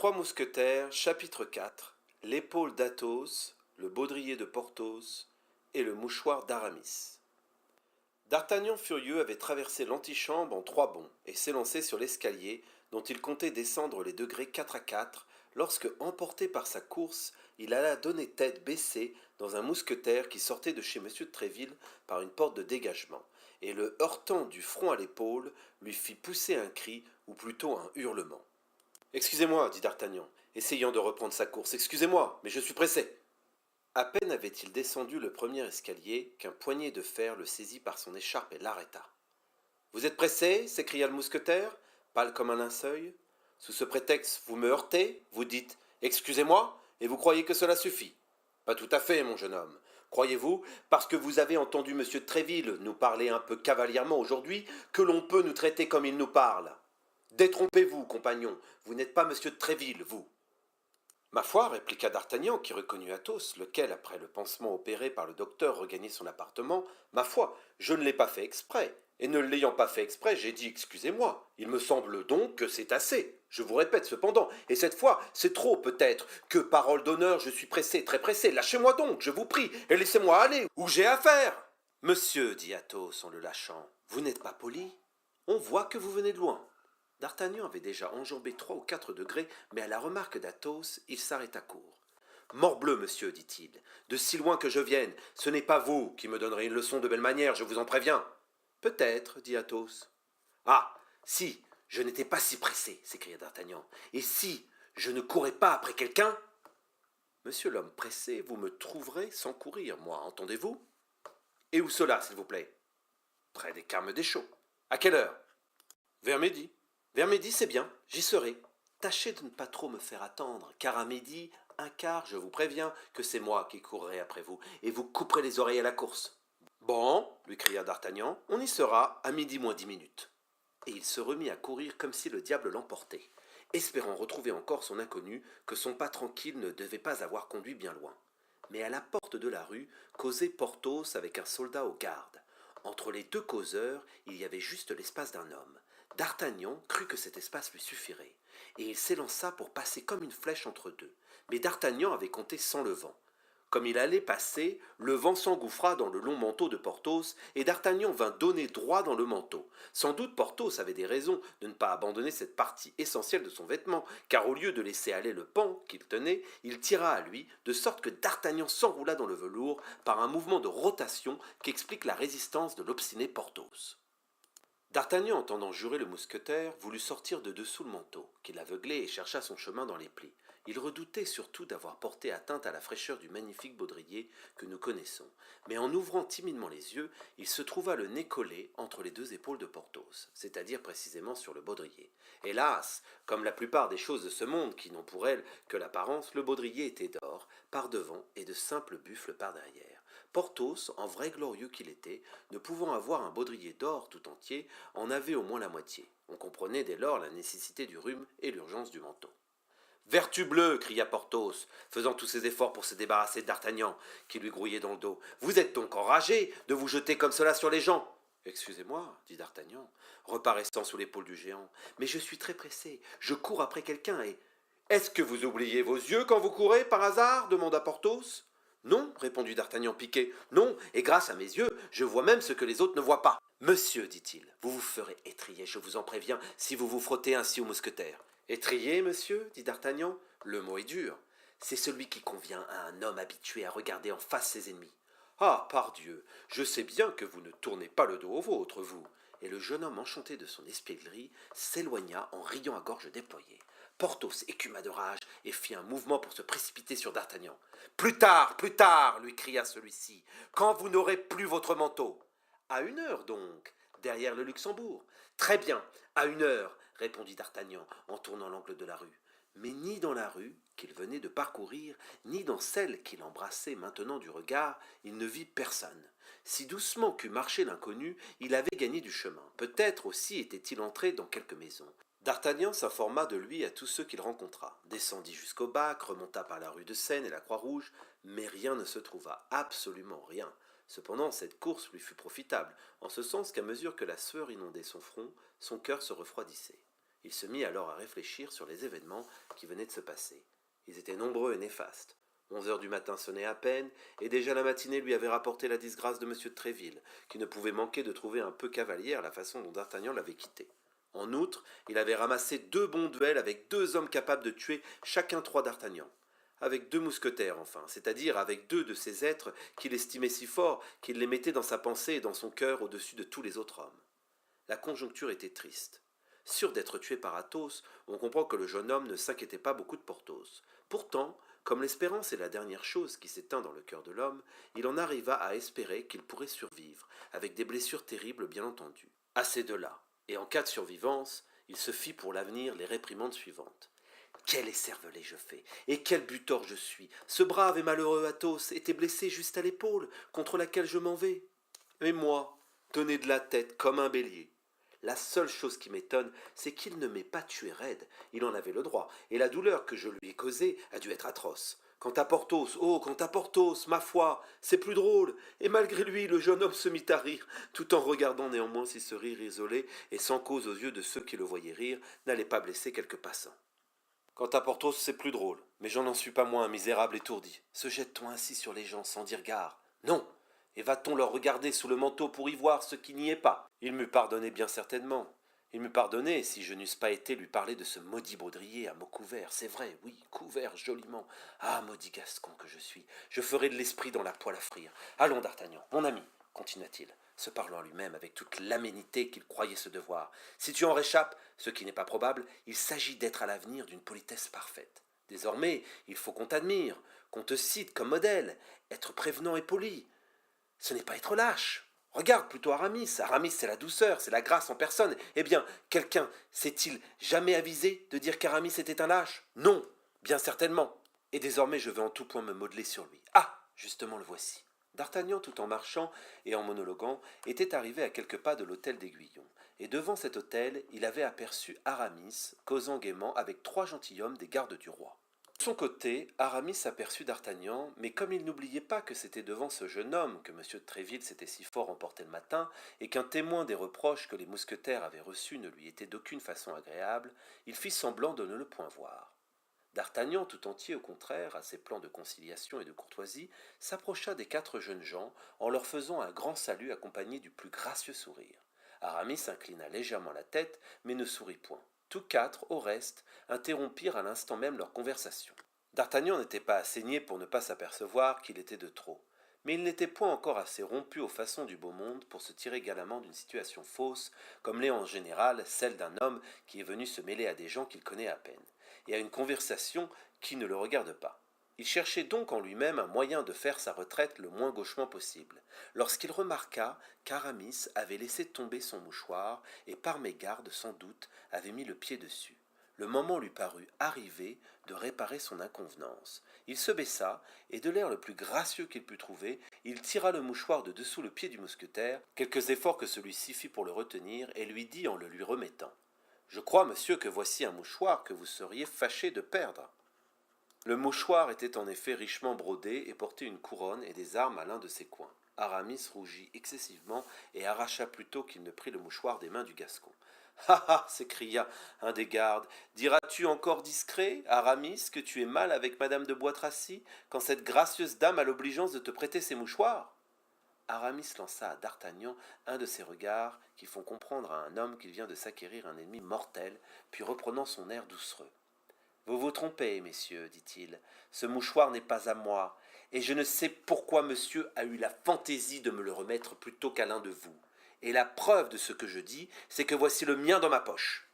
Trois Mousquetaires, chapitre 4. L'épaule d'Athos, le baudrier de Porthos et le mouchoir d'Aramis. D'Artagnan furieux avait traversé l'antichambre en 3 bonds et s'élançait sur l'escalier dont il comptait descendre les degrés 4 à 4 lorsque, emporté par sa course, il alla donner tête baissée dans un mousquetaire qui sortait de chez M. de Tréville par une porte de dégagement, et le heurtant du front à l'épaule lui fit pousser un cri, ou plutôt un hurlement. « Excusez-moi, dit d'Artagnan, essayant de reprendre sa course, excusez-moi, mais je suis pressé. » À peine avait-il descendu le premier escalier qu'un poignet de fer le saisit par son écharpe et l'arrêta. « Vous êtes pressé » s'écria le mousquetaire, pâle comme un linceul. « Sous ce prétexte, vous me heurtez, vous dites « excusez-moi » et vous croyez que cela suffit. Pas tout à fait, mon jeune homme. Croyez-vous, parce que vous avez entendu M. de Tréville nous parler un peu cavalièrement aujourd'hui, que l'on peut nous traiter comme il nous parle? Détrompez-vous, compagnon, vous n'êtes pas M. de Tréville, vous. » Ma foi, répliqua d'Artagnan, qui reconnut Athos, lequel, après le pansement opéré par le docteur, regagnait son appartement. « Ma foi, je ne l'ai pas fait exprès, et ne l'ayant pas fait exprès, j'ai dit excusez-moi. Il me semble donc que c'est assez. Je vous répète cependant, et cette fois, c'est trop peut-être, que parole d'honneur, je suis pressé, très pressé. Lâchez-moi donc, je vous prie, et laissez-moi aller, où j'ai affaire. » « Monsieur, dit Athos en le lâchant, vous n'êtes pas poli. On voit que vous venez de loin. » D'Artagnan avait déjà enjambé 3 ou 4 degrés, mais à la remarque d'Athos, il s'arrêta court. « Morbleu, monsieur, dit-il, de si loin que je vienne, ce n'est pas vous qui me donnerez une leçon de belle manière, je vous en préviens. »« Peut-être, dit Athos. »« Ah, si, je n'étais pas si pressé, s'écria d'Artagnan, et si je ne courais pas après quelqu'un ?»« Monsieur l'homme pressé, vous me trouverez sans courir, moi, entendez-vous ? » ?»« Et où cela, s'il vous plaît ? » ?»« Près des Carmes Deschaux. »« À quelle heure ? » ?»« Vers midi. » « Vers midi, c'est bien, j'y serai. Tâchez de ne pas trop me faire attendre, car à midi, un quart, je vous préviens que c'est moi qui courrai après vous, et vous couperez les oreilles à la course. »« Bon, lui cria d'Artagnan, on y sera à midi moins 10 minutes. » Et il se remit à courir comme si le diable l'emportait, espérant retrouver encore son inconnu, que son pas tranquille ne devait pas avoir conduit bien loin. Mais à la porte de la rue, causait Porthos avec un soldat aux gardes. Entre les deux causeurs, il y avait juste l'espace d'un homme. D'Artagnan crut que cet espace lui suffirait, et il s'élança pour passer comme une flèche entre deux. Mais d'Artagnan avait compté sans le vent. Comme il allait passer, le vent s'engouffra dans le long manteau de Porthos, et d'Artagnan vint donner droit dans le manteau. Sans doute Porthos avait des raisons de ne pas abandonner cette partie essentielle de son vêtement, car au lieu de laisser aller le pan qu'il tenait, il tira à lui, de sorte que d'Artagnan s'enroula dans le velours par un mouvement de rotation qu'explique la résistance de l'obstiné Porthos. D'Artagnan, entendant jurer le mousquetaire, voulut sortir de dessous le manteau, qui l'aveuglait et chercha son chemin dans les plis. Il redoutait surtout d'avoir porté atteinte à la fraîcheur du magnifique baudrier que nous connaissons, mais en ouvrant timidement les yeux, il se trouva le nez collé entre les deux épaules de Porthos, c'est-à-dire précisément sur le baudrier. Hélas, comme la plupart des choses de ce monde qui n'ont pour elles que l'apparence, le baudrier était d'or par devant et de simples buffles par derrière. Porthos, en vrai glorieux qu'il était, ne pouvant avoir un baudrier d'or tout entier, en avait au moins la moitié. On comprenait dès lors la nécessité du rhume et l'urgence du manteau. « Vertu bleue !» cria Porthos, faisant tous ses efforts pour se débarrasser d'Artagnan, qui lui grouillait dans le dos. « Vous êtes donc enragé de vous jeter comme cela sur les gens !»« Excusez-moi, dit d'Artagnan, reparaissant sous l'épaule du géant, mais je suis très pressé, je cours après quelqu'un et... »« Est-ce que vous oubliez vos yeux quand vous courez, par hasard ?» demanda Porthos. « Non, répondit d'Artagnan piqué, non, et grâce à mes yeux, je vois même ce que les autres ne voient pas. Monsieur, dit-il, vous vous ferez étriller, je vous en préviens, si vous vous frottez ainsi au mousquetaire. Étriller, monsieur, dit d'Artagnan, le mot est dur. C'est celui qui convient à un homme habitué à regarder en face ses ennemis. Ah, pardieu, je sais bien que vous ne tournez pas le dos au vôtre, vous. Et le jeune homme, enchanté de son espièglerie, s'éloigna en riant à gorge déployée. Porthos écuma de rage et fit un mouvement pour se précipiter sur d'Artagnan. « Plus tard, lui cria celui-ci, quand vous n'aurez plus votre manteau. »« À 1 heure donc, derrière le Luxembourg. »« Très bien, à 1 heure, répondit d'Artagnan en tournant l'angle de la rue. Mais ni dans la rue qu'il venait de parcourir, ni dans celle qu'il embrassait maintenant du regard, il ne vit personne. Si doucement qu'eût marché l'inconnu, il avait gagné du chemin. Peut-être aussi était-il entré dans quelque maison. D'Artagnan s'informa de lui à tous ceux qu'il rencontra, descendit jusqu'au bac, remonta par la rue de Seine et la Croix-Rouge, mais rien ne se trouva, absolument rien. Cependant, cette course lui fut profitable, en ce sens qu'à mesure que la sueur inondait son front, son cœur se refroidissait. Il se mit alors à réfléchir sur les événements qui venaient de se passer. Ils étaient nombreux et néfastes. 11 heures du matin sonnaient à peine, et déjà la matinée lui avait rapporté la disgrâce de M. de Tréville, qui ne pouvait manquer de trouver un peu cavalière la façon dont D'Artagnan l'avait quitté. En outre, il avait ramassé 2 bons duels avec 2 hommes capables de tuer chacun 3 d'Artagnan. Avec 2 mousquetaires, enfin, c'est-à-dire avec 2 de ces êtres qu'il estimait si fort qu'il les mettait dans sa pensée et dans son cœur au-dessus de tous les autres hommes. La conjoncture était triste. Sûr d'être tué par Athos, on comprend que le jeune homme ne s'inquiétait pas beaucoup de Porthos. Pourtant, comme l'espérance est la dernière chose qui s'éteint dans le cœur de l'homme, il en arriva à espérer qu'il pourrait survivre, avec des blessures terribles bien entendu. À ces deux-là, et en cas de survivance, il se fit pour l'avenir les réprimandes suivantes. Quel écervelé je fais, et quel butor je suis. Ce brave et malheureux Athos était blessé juste à l'épaule, contre laquelle je m'en vais. Et moi, donné de la tête comme un bélier. La seule chose qui m'étonne, c'est qu'il ne m'ait pas tué raide. Il en avait le droit, et la douleur que je lui ai causée a dû être atroce. Quant à Porthos, oh, quant à Porthos, ma foi, c'est plus drôle. Et malgré lui, le jeune homme se mit à rire, tout en regardant néanmoins si ce rire isolé, et sans cause aux yeux de ceux qui le voyaient rire, n'allait pas blesser quelques passants. Quant à Porthos, c'est plus drôle, mais j'en suis pas moins un misérable étourdi. Se jette-t-on ainsi sur les gens sans dire gare? Non. Et va-t-on leur regarder sous le manteau pour y voir ce qui n'y est pas? Il m'eût pardonné bien certainement. Il m'eût pardonné si je n'eusse pas été lui parler de ce maudit baudrier à mots couverts. C'est vrai, oui, couvert joliment. Ah, maudit Gascon que je suis, je ferai de l'esprit dans la poêle à frire. Allons, D'Artagnan, mon ami, continua-t-il, se parlant à lui-même avec toute l'aménité qu'il croyait se devoir. Si tu en réchappes, ce qui n'est pas probable, il s'agit d'être à l'avenir d'une politesse parfaite. Désormais, il faut qu'on t'admire, qu'on te cite comme modèle, être prévenant et poli. Ce n'est pas être lâche. Regarde plutôt Aramis. Aramis, c'est la douceur, c'est la grâce en personne. Eh bien, quelqu'un s'est-il jamais avisé de dire qu'Aramis était un lâche? Non, bien certainement. Et désormais, je veux en tout point me modeler sur lui. Ah, justement, le voici. D'Artagnan, tout en marchant et en monologuant, était arrivé à quelques pas de l'hôtel d'Aiguillon. Et devant cet hôtel, il avait aperçu Aramis, causant gaiement avec 3 gentilshommes des gardes du roi. De son côté, Aramis aperçut d'Artagnan, mais comme il n'oubliait pas que c'était devant ce jeune homme que M. de Tréville s'était si fort emporté le matin, et qu'un témoin des reproches que les mousquetaires avaient reçus ne lui était d'aucune façon agréable, il fit semblant de ne le point voir. D'Artagnan, tout entier au contraire, à ses plans de conciliation et de courtoisie, s'approcha des 4 jeunes gens en leur faisant un grand salut accompagné du plus gracieux sourire. Aramis inclina légèrement la tête, mais ne sourit point. Tous 4, au reste, interrompirent à l'instant même leur conversation. D'Artagnan n'était pas assez niais pour ne pas s'apercevoir qu'il était de trop, mais il n'était point encore assez rompu aux façons du beau monde pour se tirer galamment d'une situation fausse, comme l'est en général celle d'un homme qui est venu se mêler à des gens qu'il connaît à peine, et à une conversation qui ne le regarde pas. Il cherchait donc en lui-même un moyen de faire sa retraite le moins gauchement possible, lorsqu'il remarqua qu'Aramis avait laissé tomber son mouchoir et par mégarde sans doute avait mis le pied dessus. Le moment lui parut arrivé de réparer son inconvenance. Il se baissa, et de l'air le plus gracieux qu'il put trouver, il tira le mouchoir de dessous le pied du mousquetaire, quelques efforts que celui-ci fit pour le retenir, et lui dit en le lui remettant. Je crois, monsieur, que voici un mouchoir que vous seriez fâché de perdre. Le mouchoir était en effet richement brodé et portait une couronne et des armes à l'un de ses coins. Aramis rougit excessivement et arracha plutôt qu'il ne prit le mouchoir des mains du Gascon. Ha ha s'écria un des gardes. Diras-tu encore discret, Aramis, que tu es mal avec madame de Bois Tracy, quand cette gracieuse dame a l'obligeance de te prêter ses mouchoirs? Aramis lança à D'Artagnan un de ces regards qui font comprendre à un homme qu'il vient de s'acquérir un ennemi mortel, puis reprenant son air doucereux. Vous vous trompez, messieurs, dit-il, ce mouchoir n'est pas à moi, et je ne sais pourquoi monsieur a eu la fantaisie de me le remettre plutôt qu'à l'un de vous. Et la preuve de ce que je dis, c'est que voici le mien dans ma poche.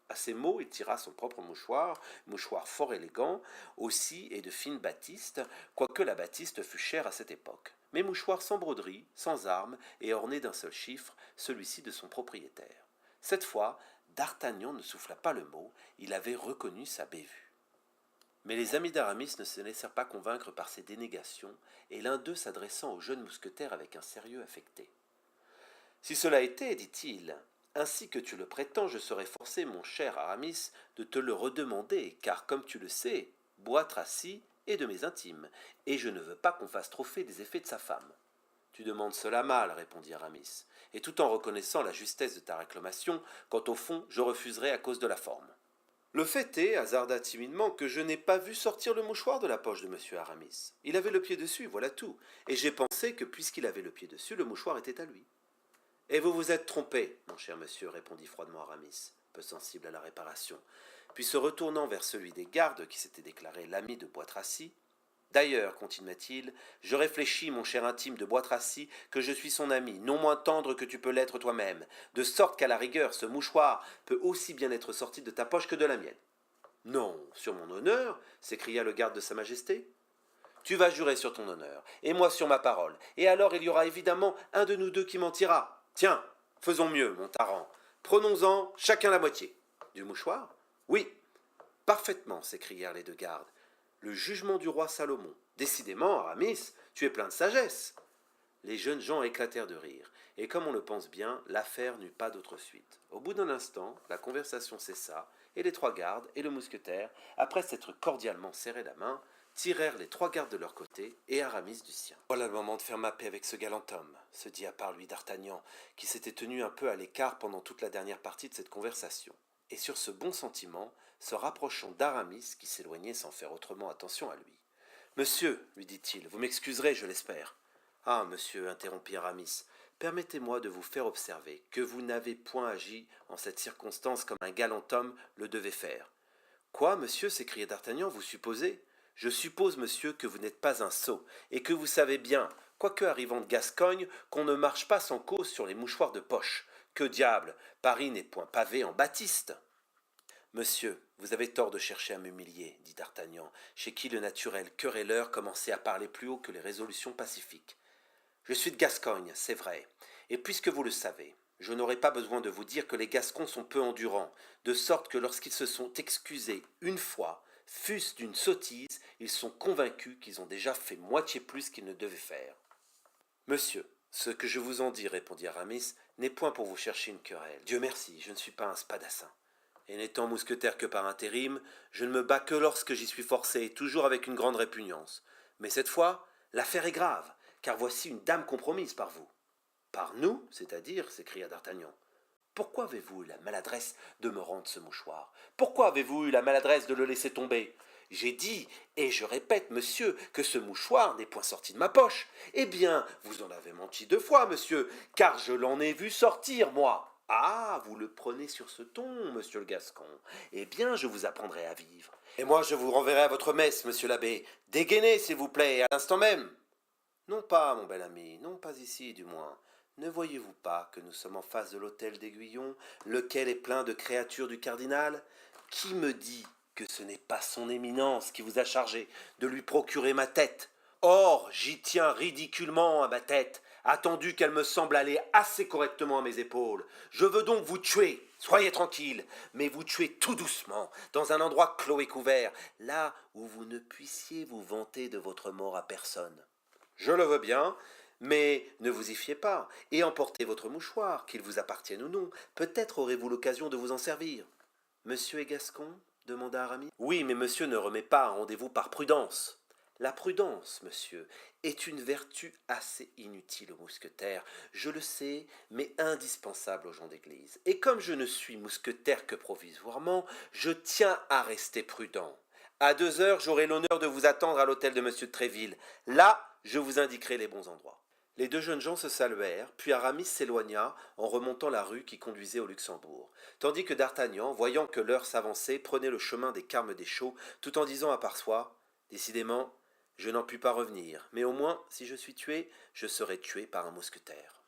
À ces mots, il tira son propre mouchoir fort élégant, aussi et de fine batiste, quoique la batiste fût chère à cette époque, mais mouchoir sans broderie, sans armes, et orné d'un seul chiffre, celui-ci de son propriétaire. Cette fois, D'Artagnan ne souffla pas le mot, il avait reconnu sa bévue. Mais les amis d'Aramis ne se laissèrent pas convaincre par ces dénégations, et l'un d'eux s'adressant au jeune mousquetaire avec un sérieux affecté. Si cela était, dit-il, ainsi que tu le prétends, je serais forcé, mon cher Aramis, de te le redemander, car comme tu le sais, Bois Tracy est de mes intimes, et je ne veux pas qu'on fasse trop fait des effets de sa femme. Tu demandes cela mal, répondit Aramis, et tout en reconnaissant la justesse de ta réclamation, quand au fond je refuserai à cause de la forme. Le fait est, hasarda timidement, que je n'ai pas vu sortir le mouchoir de la poche de monsieur Aramis. Il avait le pied dessus, voilà tout, et j'ai pensé que puisqu'il avait le pied dessus, le mouchoir était à lui. Et vous vous êtes trompé, mon cher monsieur, répondit froidement Aramis, peu sensible à la réparation. Puis se retournant vers celui des gardes qui s'était déclaré l'ami de Bois-Tracy, d'ailleurs, continua-t-il, je réfléchis, mon cher intime de Bois-Tracy, que je suis son ami, non moins tendre que tu peux l'être toi-même, de sorte qu'à la rigueur, ce mouchoir peut aussi bien être sorti de ta poche que de la mienne. Non, sur mon honneur, s'écria le garde de sa majesté. Tu vas jurer sur ton honneur, et moi sur ma parole, et alors il y aura évidemment un de nous deux qui mentira. Tiens, faisons mieux, mon tarant. Prenons-en chacun la moitié. Du mouchoir? Oui. Parfaitement, s'écrièrent les deux gardes. Le jugement du roi Salomon. Décidément, Aramis, tu es plein de sagesse. Les jeunes gens éclatèrent de rire, et comme on le pense bien, l'affaire n'eut pas d'autre suite. Au bout d'un instant, la conversation cessa, et les trois gardes et le mousquetaire, après s'être cordialement serré la main, tirèrent les trois gardes de leur côté et Aramis du sien. Voilà le moment de faire ma paix avec ce galant homme, se dit à part lui d'Artagnan, qui s'était tenu un peu à l'écart pendant toute la dernière partie de cette conversation. Et sur ce bon sentiment, se rapprochant d'Aramis, qui s'éloignait sans faire autrement attention à lui. Monsieur, lui dit-il, vous m'excuserez, je l'espère. Ah, monsieur, interrompit Aramis, permettez-moi de vous faire observer que vous n'avez point agi en cette circonstance comme un galant homme le devait faire. Quoi, monsieur, s'écria d'Artagnan, vous supposez? Je suppose, monsieur, que vous n'êtes pas un sot, et que vous savez bien, quoique arrivant de Gascogne, qu'on ne marche pas sans cause sur les mouchoirs de poche. Que diable, Paris n'est point pavé en Baptiste. Monsieur, vous avez tort de chercher à m'humilier, dit d'Artagnan, chez qui le naturel querelleur commençait à parler plus haut que les résolutions pacifiques. Je suis de Gascogne, c'est vrai, et puisque vous le savez, je n'aurai pas besoin de vous dire que les Gascons sont peu endurants, de sorte que lorsqu'ils se sont excusés une fois, fût-ce d'une sottise, ils sont convaincus qu'ils ont déjà fait moitié plus qu'ils ne devaient faire. Monsieur, ce que je vous en dis, répondit Aramis, n'est point pour vous chercher une querelle. Dieu merci, je ne suis pas un spadassin. Et n'étant mousquetaire que par intérim, je ne me bats que lorsque j'y suis forcé, et toujours avec une grande répugnance. Mais cette fois, l'affaire est grave, car voici une dame compromise par vous. Par nous, c'est-à-dire, s'écria d'Artagnan. Pourquoi avez-vous eu la maladresse de me rendre ce mouchoir? Pourquoi avez-vous eu la maladresse de le laisser tomber? J'ai dit, et je répète, monsieur, que ce mouchoir n'est point sorti de ma poche. Eh bien, vous en avez menti 2 fois, monsieur, car je l'en ai vu sortir, moi. Ah, vous le prenez sur ce ton, monsieur le Gascon. Eh bien, je vous apprendrai à vivre. Et moi, je vous renverrai à votre messe, monsieur l'abbé. Dégainez, s'il vous plaît, à l'instant même. Non pas, mon bel ami, non pas ici, du moins. Ne voyez-vous pas que nous sommes en face de l'hôtel d'Aiguillon, lequel est plein de créatures du cardinal? Qui me dit que ce n'est pas son éminence qui vous a chargé de lui procurer ma tête? Or, j'y tiens ridiculement à ma tête, attendu qu'elle me semble aller assez correctement à mes épaules. Je veux donc vous tuer, soyez tranquille, mais vous tuer tout doucement, dans un endroit clos et couvert, là où vous ne puissiez vous vanter de votre mort à personne. Je le veux bien, mais ne vous y fiez pas, et emportez votre mouchoir, qu'il vous appartienne ou non. Peut-être aurez-vous l'occasion de vous en servir. Monsieur est gascon? Demanda Aramis. Oui, mais monsieur ne remet pas un rendez-vous par prudence. La prudence, monsieur, est une vertu assez inutile aux mousquetaires, je le sais, mais indispensable aux gens d'église. Et comme je ne suis mousquetaire que provisoirement, je tiens à rester prudent. À 2 heures, j'aurai l'honneur de vous attendre à l'hôtel de monsieur de Tréville. Là, je vous indiquerai les bons endroits. Les 2 jeunes gens se saluèrent, puis Aramis s'éloigna en remontant la rue qui conduisait au Luxembourg, tandis que d'Artagnan, voyant que l'heure s'avançait, prenait le chemin des Carmes Deschaux, tout en disant à part soi, « Décidément, je n'en puis pas revenir, mais au moins, si je suis tué, je serai tué par un mousquetaire. »